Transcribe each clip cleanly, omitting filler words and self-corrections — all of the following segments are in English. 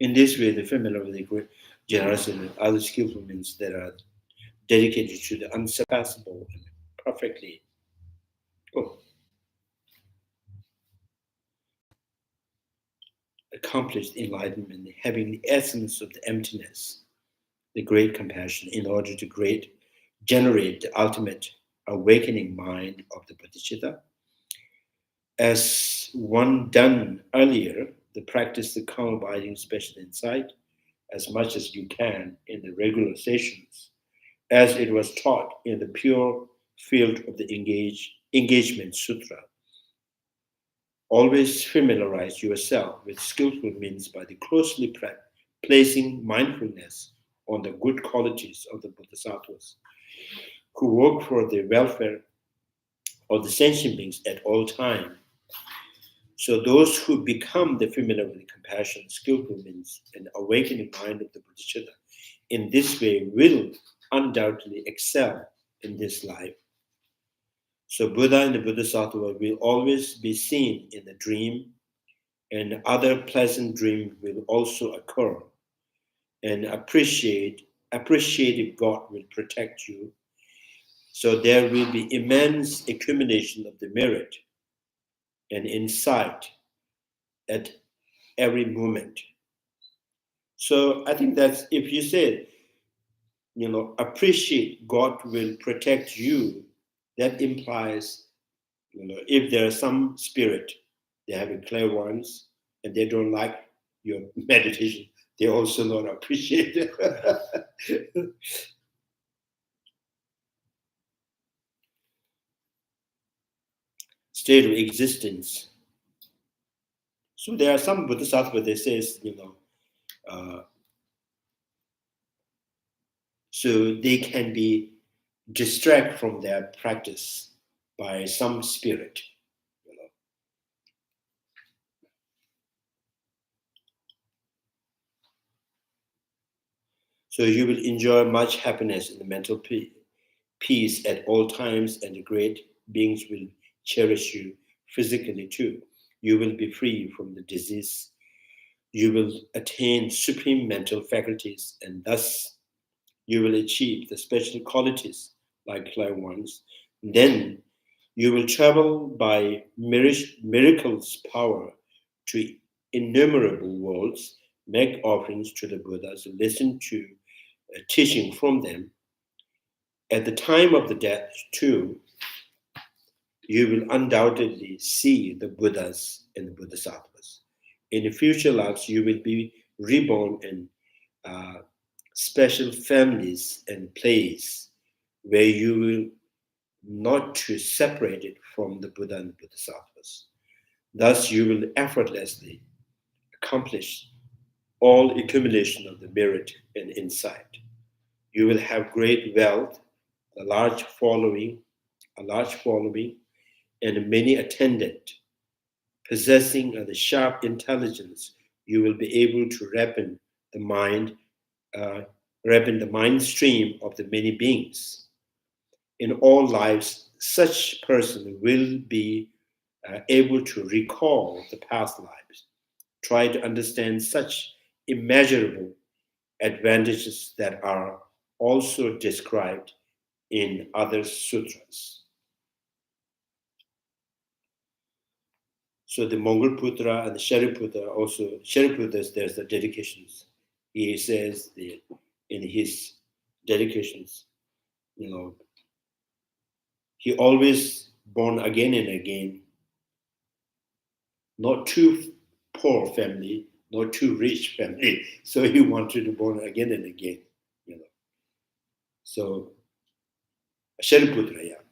In this way, the familiar with the great generosity and other skillful means that are dedicated to the unsurpassable and perfectly oh, accomplished enlightenment, having the essence of the emptiness, the great compassion, in order to generate the ultimate awakening mind of the Bodhisattva. As one done earlier, the practice the calm abiding special insight as much as you can in the regular sessions, as it was taught in the pure field of the engagement sutra. Always familiarize yourself with skillful means by the closely placing mindfulness on the good qualities of the Bodhisattvas who work for the welfare of the sentient beings at all times. So those who become the familiar with the compassion, skillful means, and awakening mind of the Bodhisattva in this way will undoubtedly excel in this life. So Buddha and the Bodhisattva will always be seen in the dream, and other pleasant dreams will also occur. And appreciative God will protect you. So there will be immense accumulation of the merit and insight at every moment. So I think that's, if you say, appreciate God will protect you, that implies, if there are some spirit, they have a clairvoyance, and they don't like your meditation, they also not appreciate it. State of existence. So there are some Bodhisattvas that says, so they can be distracted from their practice by some spirit. So you will enjoy much happiness in the mental peace at all times, and the great beings will cherish you physically too. You will be free from the disease. You will attain supreme mental faculties, and thus you will achieve the special qualities like clairvoyance. Then you will travel by miracles' power to innumerable worlds, make offerings to the Buddhas, listen to teaching from them. At the time of the death, too, you will undoubtedly see the Buddhas and the Bodhisattvas. In the future lives, you will be reborn in special families and places where you will not to separate it from the Buddha and the Bodhisattvas. Thus, you will effortlessly accomplish all accumulation of the merit and insight. You will have great wealth, a large following, and many attendants. Possessing the sharp intelligence, you will be able to ripen the mind stream of the many beings. In all lives, such person will be able to recall the past lives, try to understand such immeasurable advantages that are also described in other sutras. So the Mongol Putra and the Shariputra also, Shariputra, there's the dedications. He says in his dedications, he always born again and again, not too poor family, not too rich family. So he wanted to born again and again, So Shariputra, yeah.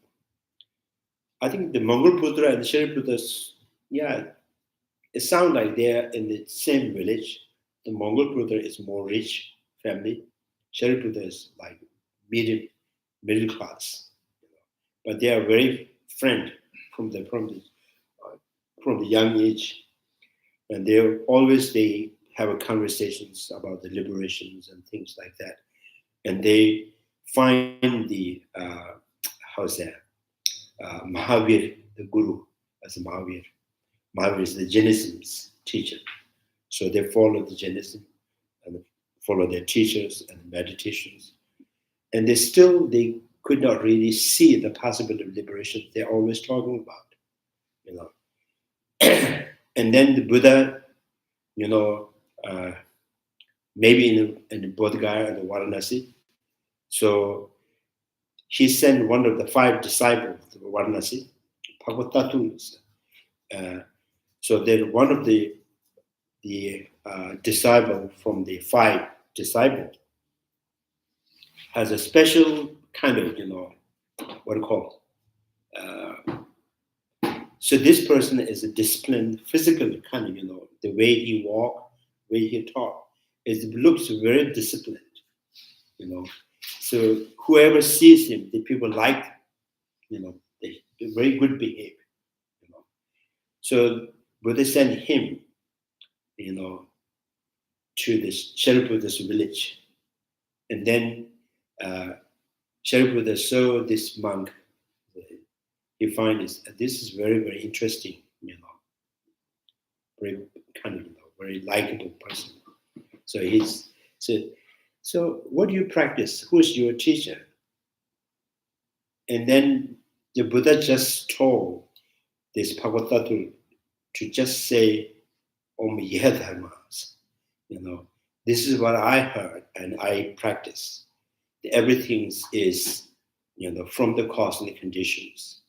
I think the Mongol Putra and the Shariputras, yeah, it sounds like they're in the same village. The Mongol Putra is more rich family. Shariputra is like middle class. But they are very friend from the young age, and they have conversations about the liberations and things like that, and they find the Mahavir, the guru, as Mahavir. Mahavir is the Jainism's teacher, so they follow the Jainism, and follow their teachers and meditations. And they could not really see the possibility of liberation they're always talking about, you know. And then the Buddha, you know, maybe in the Bodh Gaya and the Varanasi. So he sent one of the 5 disciples to Varanasi, Bhagavatatus. So then one of the disciple from the 5 disciples has a special kind of, you know, what do you call it? So this person is a disciplined, physical kind of, you know, the way he walk, way he talk, looks very disciplined, you know. So whoever sees him, the people like, you know, they're very good behavior, you know. So Buddha sent him, you know, to this Shariputta's village. And then Shariputta saw this monk. He finds this is very, very interesting, you know, very kind of, you know, very likable person. So he's said, so what do you practice? Who's your teacher? And then the Buddha just told this Bhagavatattva to just say Om Yedharmas. You know, this is what I heard and I practice. Everything is, you know, from the cause and the conditions.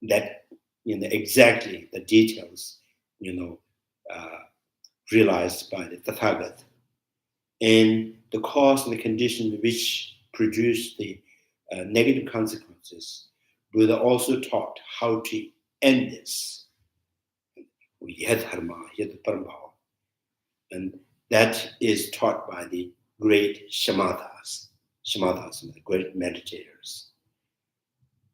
That, you know, exactly the details, you know, realized by the Tathagata. And the cause and the condition which produce the negative consequences, Buddha also taught how to end this. And that is taught by the great shamatas, the great meditators.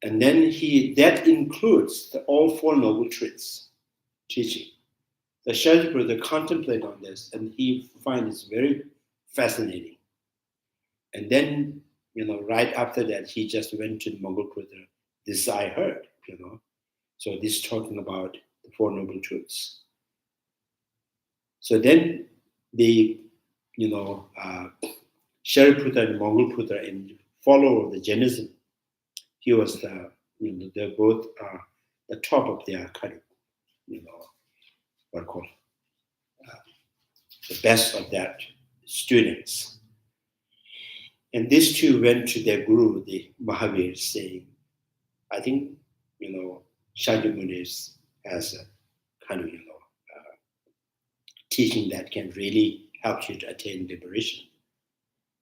And then that includes all 4 noble truths teaching. The Shariputra contemplated on this and he finds it very fascinating. And then, you know, right after that, he just went to the Mongol Buddha. This I heard, you know. So this is talking about the 4 noble truths. So then the, you know, Shariputra and Mongol Buddha and follower of the Jainism, he was the, you know, they're both the top of their kind of, you know, what I call the best of their students. And these 2 went to their guru, the Mahavir, saying, I think, you know, Shakyamuni has a kind of, you know, teaching that can really help you to attain liberation.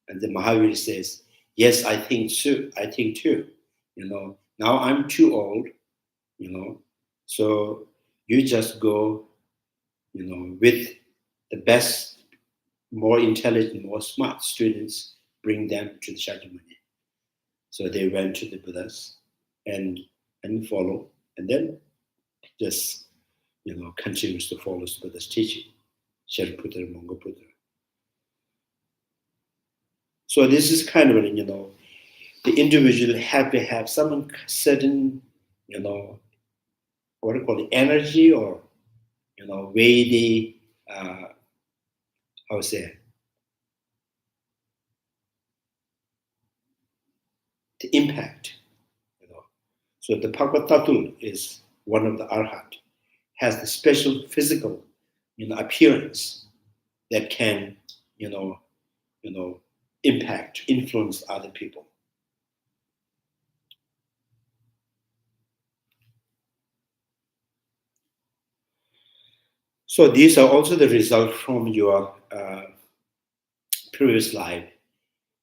And the Mahavir says, yes, I think so. I think too. You know, now I'm too old, you know, so you just go, you know, with the best, more intelligent, more smart students, bring them to the Shakyamuni. So they went to the Buddhas and follow, and then just, you know, continues to follow the Buddha's teaching, Shariputra and Mongol Buddha. So this is kind of, you know, the individual have to have some certain, you know, what do you call it, energy or, you know, way they, how to say, the impact, you know. So the Bhagavatattva is one of the Arhat, has the special physical, you know, appearance that can, you know, impact, influence other people. So these are also the result from your previous life,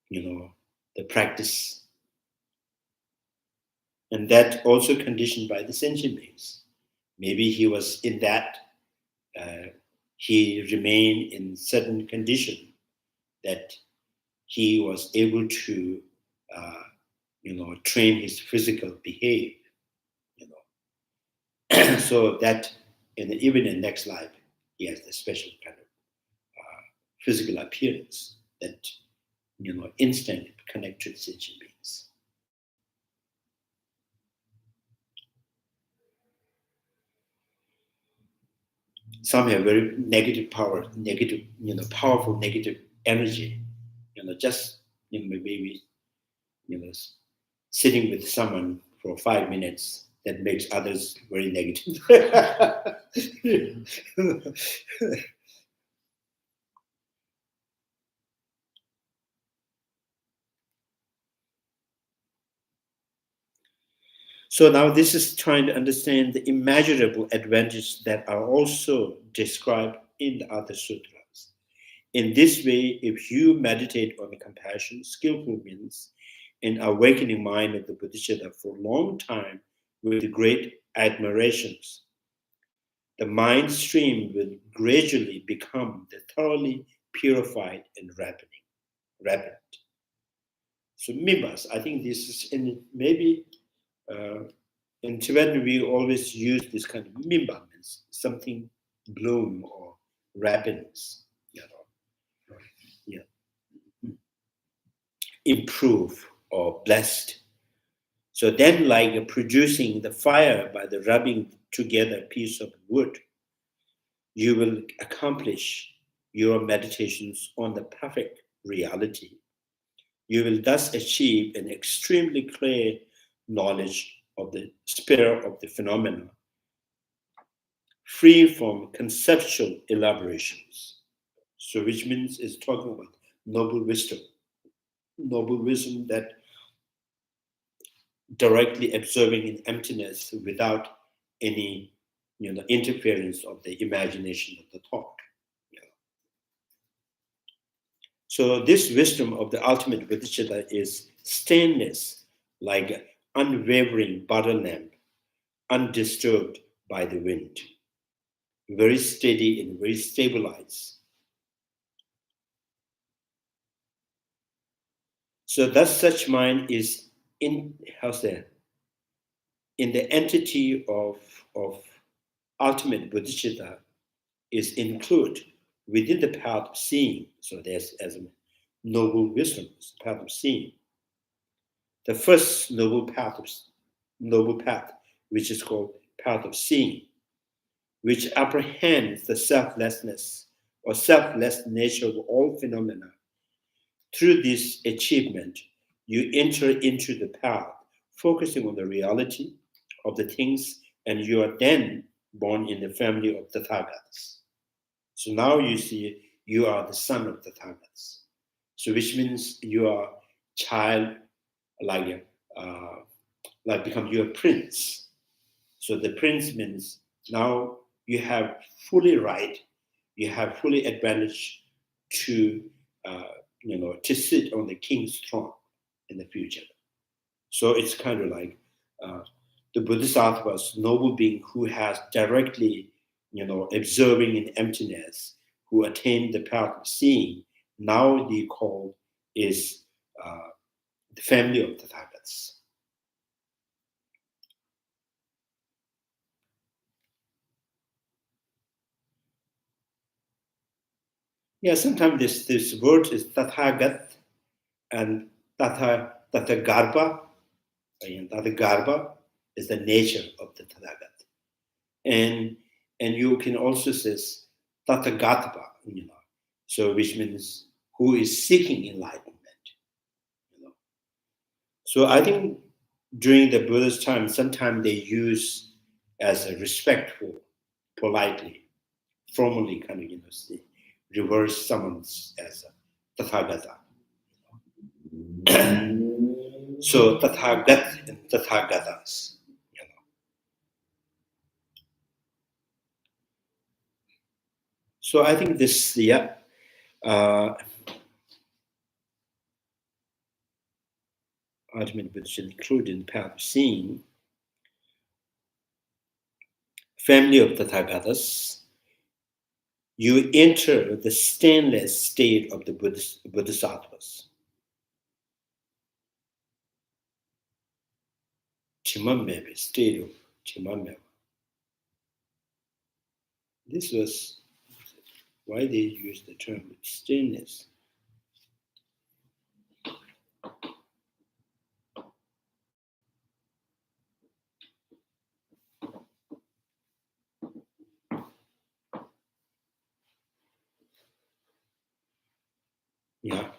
you know, the practice. And that also conditioned by the sentient beings. Maybe he was in that, he remained in certain condition that he was able to, you know, train his physical behavior, you know. So that even in next life, he has the special kind of physical appearance that, you know, instantly connect to the sentient beings. Some have very negative power, negative, you know, powerful negative energy. Just maybe sitting with someone for 5 minutes that makes others very negative. So now this is trying to understand the immeasurable advantages that are also described in the other sutras. In this way, if you meditate on the compassion, skillful means an awakening mind of the Bodhisattva for a long time with great admirations, the mind stream will gradually become the thoroughly purified and rapid. So mimbas, I think this is in Tibetan we always use this kind of mimba, means something bloom or rapidness, yeah, improve or blessed. So then, like producing the fire by the rubbing together piece of wood, you will accomplish your meditations on the perfect reality. You will thus achieve an extremely clear knowledge of the spirit of the phenomena, free from conceptual elaborations. So, which means it's talking about noble wisdom that directly observing in emptiness without any interference of the imagination of the thought. So this wisdom of the ultimate Bodhisattva is stainless, like unwavering butter lamp, undisturbed by the wind, very steady and very stabilized. So thus such mind is in the entity of ultimate Bodhisattva is included within the path of seeing. So there's as a noble wisdom, the path of seeing. The first noble path, which is called path of seeing, which apprehends the selflessness or selfless nature of all phenomena. Through this achievement, you enter into the path, focusing on the reality of the things, and you are then born in the family of Tathagatas. So now you see you are the son of Tathagatas. So which means you are child, like become your prince. So the prince means now you have fully right, you have fully advantage to to sit on the king's throne in the future. So it's kind of like the Bodhisattva's noble being who has directly, observing in emptiness, who attained the path of seeing. Now the call is the family of the Tathagatas. Yeah, sometimes this word is Tathagat and Tathagarbha. And Tathagarbha is the nature of the Tathagat. And you can also say Tathagatva, so which means who is seeking enlightenment. So I think during the Buddha's time, sometimes they use as a respectful, politely, formally kind of reverse summons as a Tathagata. So Tathagat and Tathagatas. So I think this, ultimate Buddhism included in the path of seeing, family of Tathagatas, you enter the stainless state of the Bodhisattvas. Chimamebe, state of Chimamebe. This was why they used the term stainless. Yeah.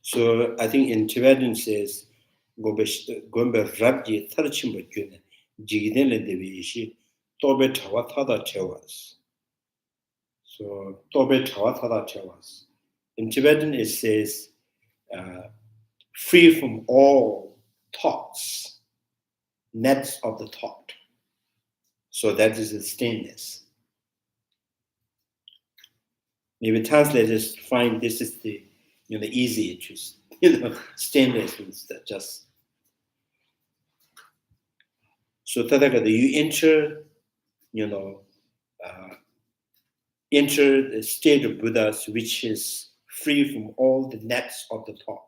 So I think in Tibetan says, "Gombe rabji tharchimba gyune jigidele devishi tobe tawa tada tewas." So tobe tawa tada tewas. In Tibetan it says, uh, "Free from all thoughts, nets of the thought." So that is the stainless. Maybe translators find this is the easy to stainless means that just. So Tathagata, you enter, uh, enter the state of Buddhas which is free from all the nets of the thought.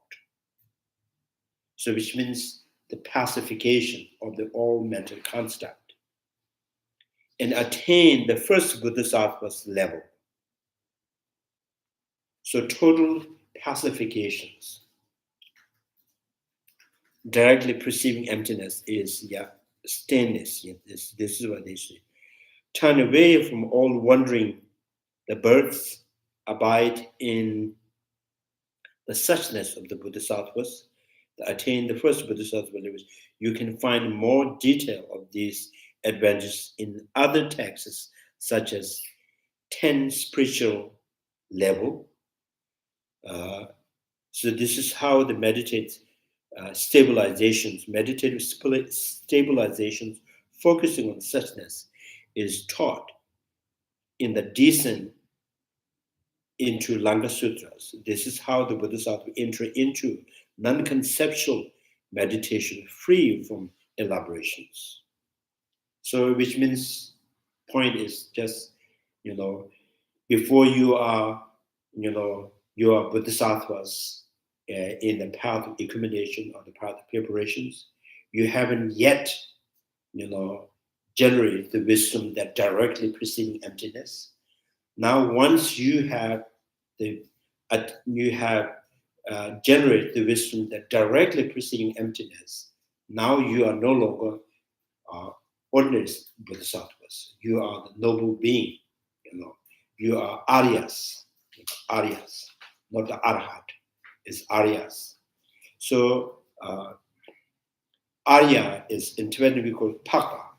So which means the pacification of the all mental construct, and attain the first Bodhisattva's level. So total pacifications. Directly perceiving emptiness is stainless. This is what they say. Turn away from all wandering. The birds abide in the suchness of the Bodhisattvas, that attain the first Bodhisattva levels. You can find more detail of these advantages in other texts, such as 10 spiritual level. So this is how the meditative stabilizations focusing on suchness is taught in the descent into Langa Sutras. This is how the Bodhisattva enter into non-conceptual meditation free from elaborations. So which means point is just, before you are, you are Bodhisattvas in the path of accumulation or the path of preparations, you haven't yet, generated the wisdom that directly preceding emptiness. Now, once you have generated the wisdom that directly preceding emptiness, now you are no longer ordinary bodhisattvas. You are the noble being. You are Aryas, not the Arhat. It's Aryas. So Arya is in Tibetan we call Taka.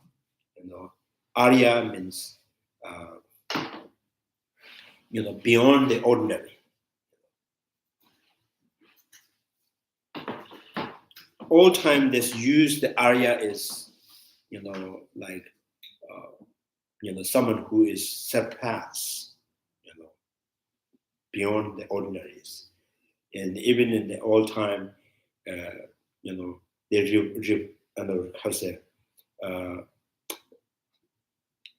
Arya means beyond the ordinary. All time this use the Arya is, like, someone who is surpassed, beyond the ordinaries. And even in the all time, they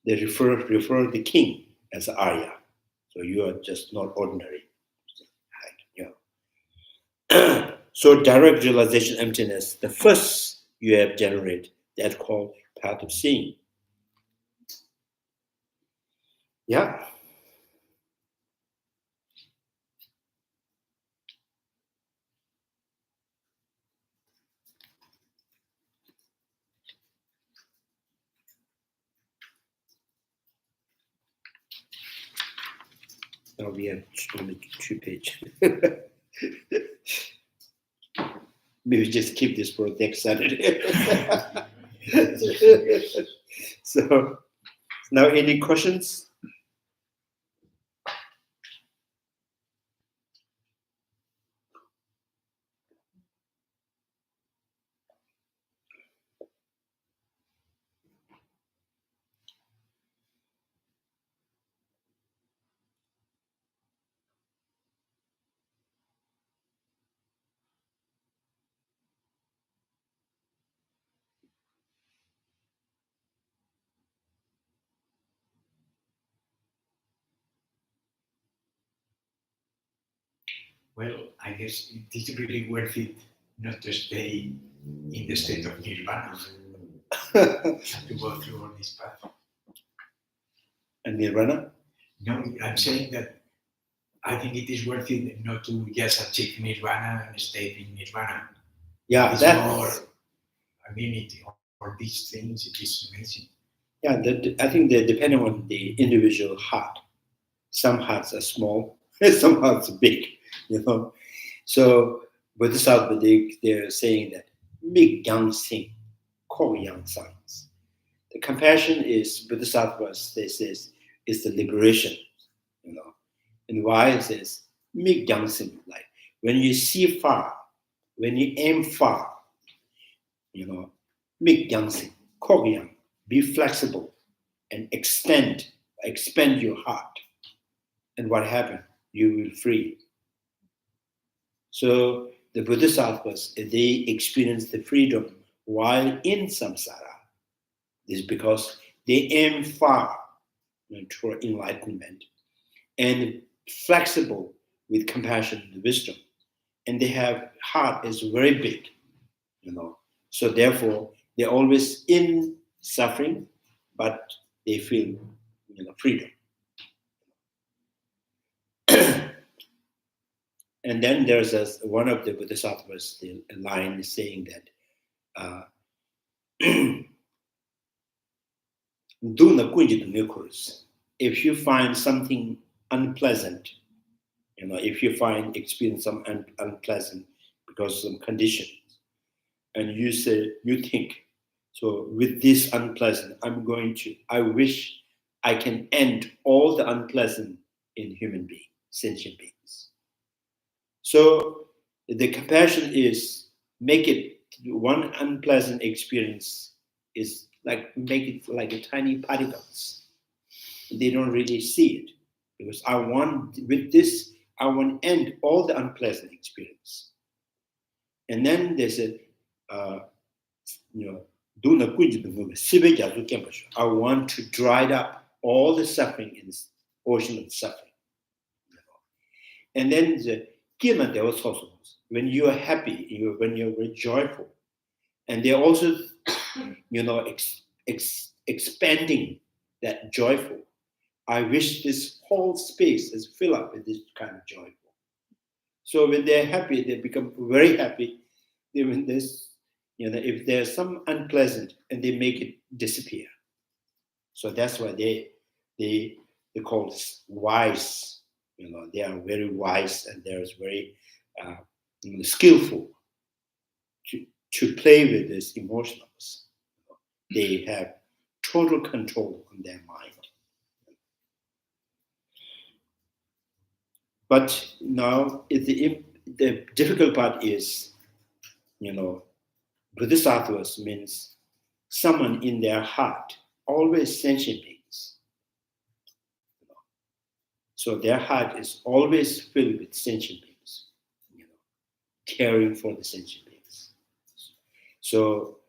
they refer the king as Arya. So you are just not ordinary. So direct realization emptiness, the first you have generated, that called path of seeing. Yeah. Now we have only 2 pages. Maybe just keep this for next Saturday. So now any questions? Well, I guess it is really worth it not to stay in the state of nirvana, to go through all this path. And nirvana? No, I'm saying that I think it is worth it not to just achieve nirvana and stay in nirvana. Yeah, it's that's more amenity or these things. It is amazing. Yeah, I think that depending on the individual heart, some hearts are small, some hearts are big. So Bodhisattva, they're saying that Mig Yang Sing, Ko Yang Sangs. The compassion is Bodhisattvas, they says, is the liberation, you know. And why it says Mig Yang Sing, like when you see far, when you aim far, you know, Mig Yang Sing, Ko Yang, be flexible and expand your heart. And what happened? You will free. So the Bodhisattvas, they experience the freedom while in samsara. This is because they aim far, you know, toward enlightenment and flexible with compassion and wisdom. And they have heart is very big, you know. So therefore, they're always in suffering, but they feel, you know, freedom. And then there's one of the Bodhisattvas, the line is saying that if you find something unpleasant, you know, if you experience some unpleasant because of some conditions, and you think, so with this unpleasant, I wish I can end all the unpleasant in human beings, sentient beings. So the compassion is make it one unpleasant experience is like make it like a tiny particles. They don't really see it because I want to end all the unpleasant experience. And then there's a you know, I want to dry up all the suffering in this ocean of suffering. You know. And then when you are happy, when you're very joyful, and they're also, you know, expanding that joyful. I wish this whole space is filled up with this kind of joyful. So when they're happy, they become very happy. When there's, you know, if there's some unpleasant, and they make it disappear. So that's why they call wise. You know, they are very wise, and they're very you know, skillful to play with these emotions. They have total control on their mind. But now the difficult part is, you know, Bodhisattvas means someone in their heart, always sentient beings. So their heart is always filled with sentient beings, you know, caring for the sentient beings. So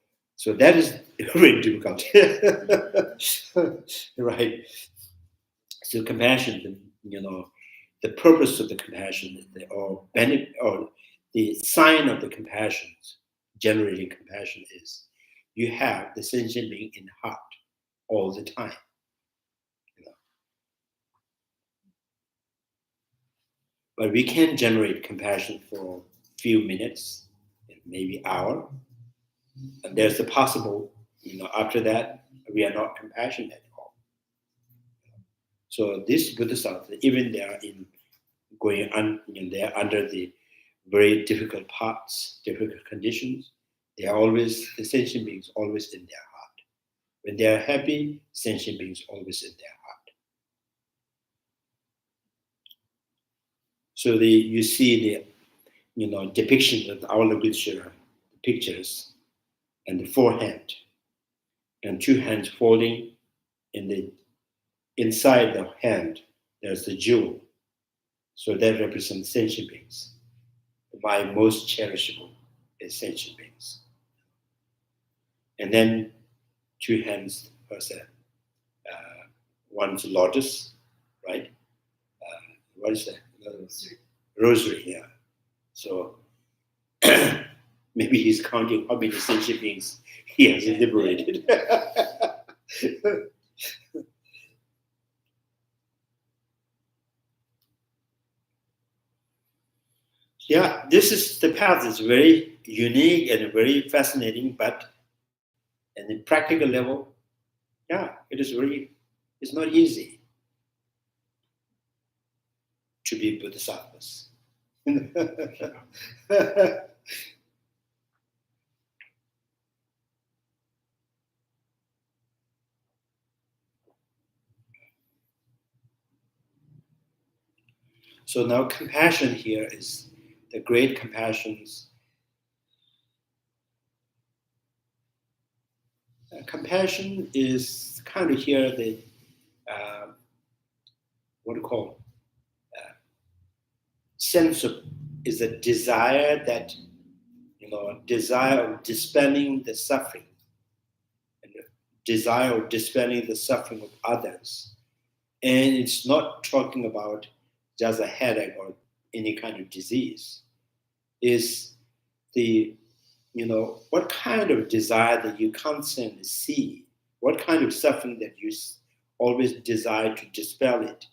that is very difficult, right? So compassion, you know, the purpose of the compassion, or the sign of the compassion, generating compassion, is you have the sentient being in heart all the time. You know. But we can generate compassion for a few minutes, maybe hour, and there's the possible, you know, after that we are not compassionate at all. So this Bodhisattva, even they are going on, you know, they're under the very difficult parts, difficult conditions, they are always, the sentient beings always in their heart. When they are happy, sentient beings always in their heart. So you see the, you know, depiction of our literature, pictures, and the forehand, and two hands folding, in the inside the hand there's the jewel. So that represents sentient beings. My most cherishable is sentient beings. And then two hands, one's lotus, right? What is that? Rosary, yeah. So maybe he's counting how many sentient beings he has liberated. Yeah, this is the path is very unique and very fascinating, but at the practical level, yeah, it's not easy to be bodhisattvas. So now compassion here is the great compassions. Compassion is kind of here the what do you call sense of is a desire that desire of dispelling the suffering, and desire of dispelling the suffering of others. And it's not talking about just a headache or any kind of disease. Is the what kind of desire that you constantly see, what kind of suffering that you always desire to dispel it.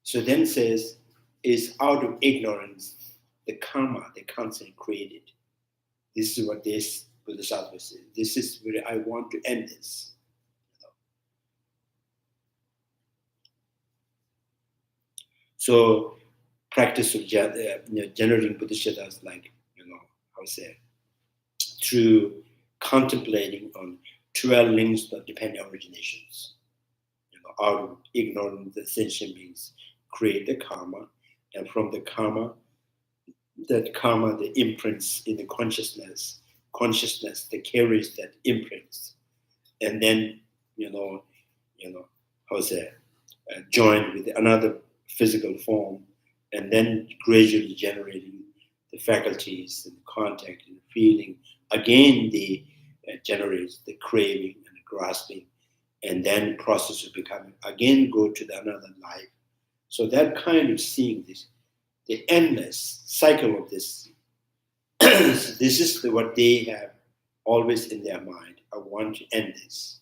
So then says, is out of ignorance, the karma they constantly created. This is what this Bodhisattva says. This is where I want to end this. So practice of generating bodhisattvas, like how to say, through contemplating on 12 links of dependent originations. Out of ignorance, the sentient beings create the karma, and from the karma, the imprints in the consciousness that carries that imprints, and then how to say, joined with another physical form, and then gradually generating the faculties and the contact and the feeling. Again, the generates the craving and the grasping, and then process of becoming, again go to the another life. So that kind of seeing this, the endless cycle of this, this is what they have always in their mind. I want to end this.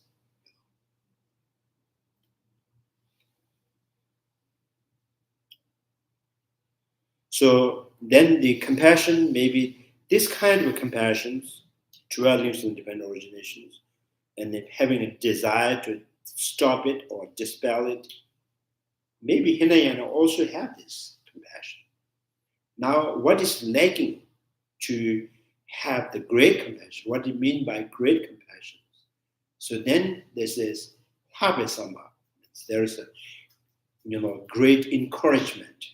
So then the compassion, maybe this kind of compassions, dwelling in independent originations, and then having a desire to stop it or dispel it. Maybe Hinayana also have this compassion. Now, what is lacking to have the great compassion? What do you mean by great compassion? So then this is Habesama. There is a great encouragement.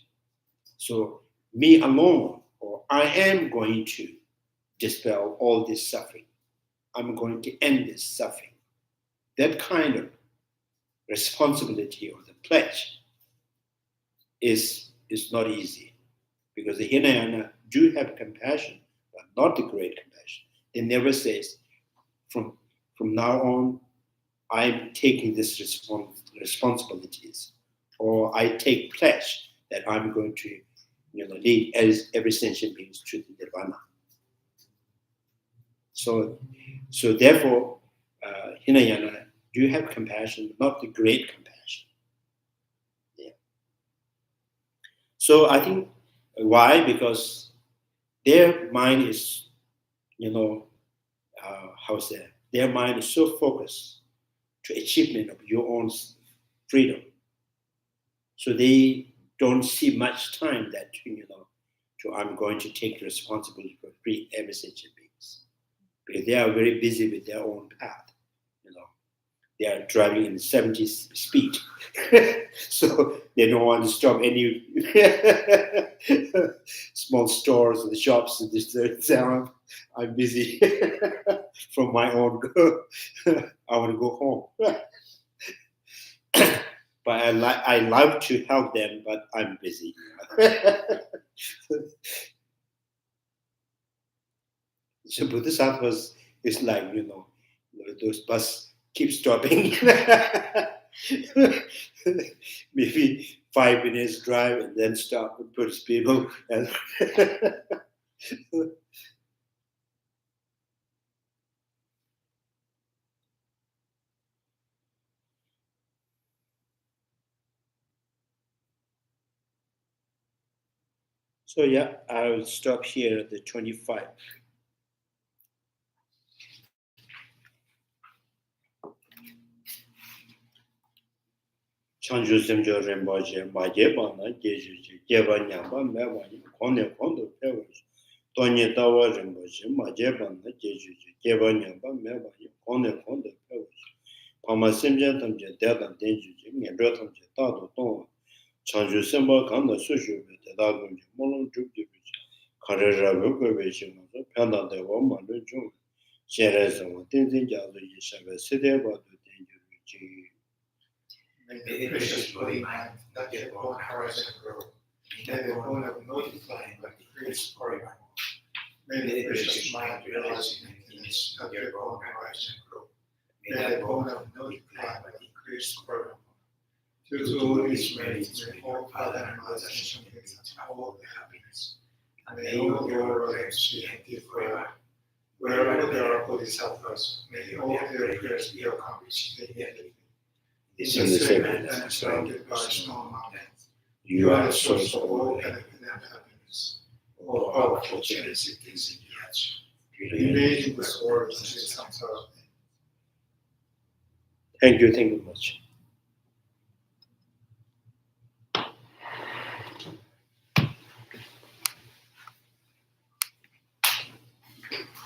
So me alone, or I am going to dispel all this suffering. I'm going to end this suffering. That kind of responsibility or the pledge is not easy, because the Hinayana do have compassion, but not the great compassion. They never says, from now on, I'm taking this responsibilities, or I take pledge that I'm going to lead as every sentient being to the nirvana. So therefore, Hinayana do have compassion, not the great compassion. Yeah. So I think why? Because their mind is, how to say, their mind is so focused to achievement of your own freedom. So they don't see much time that to I'm going to take responsibility for free every sentient beings, because they are very busy with their own path. They are driving in 70 speed, so they don't want to stop any small stores and shops. And just I'm busy from my own. I want to go home. But I love to help them, but I'm busy. So Bodhisattvas is like, those bus keep stopping. Maybe 5 minutes drive and then stop and put people. And so yeah, I'll stop here at the 25. Chanju Semjo Rembaje, Majebana, Geji, Geba Nyamba, Mevani, Kone Kondo Pevers, Tonye Tawa Rembaje, Majebana, Geji, Geba Nyamba, Mevani, Kone Kondo Pevers, Pama Semja Tamje, Dada Denji, Nebratamje, Tado Ton, Chanju Semba Kanda Sushu, Tadagunji, Molon Juki, Karera Vukovic, Panda de Woma, Jung, Sherezon, Tenzin Jazu, Yeshava, Sideba, Denji. May the precious body mind not yet born arise and grow. May the bone of no decline but increase forever. May the precious mind realize in emptiness not yet born arise and grow. May the bone of no decline but increase forever. To whom is merits, may all Father and Mother Ascension Beings have all the happiness. And may all your realms be empty forever. Wherever there are Bodhisattvas, may all their prayers be accomplished immediately. In the segment and surrounded by small mountains, you are the source of all benefit and happiness, all powerful genesis things in the answer. Remain in this world as it comes out. Thank you very much.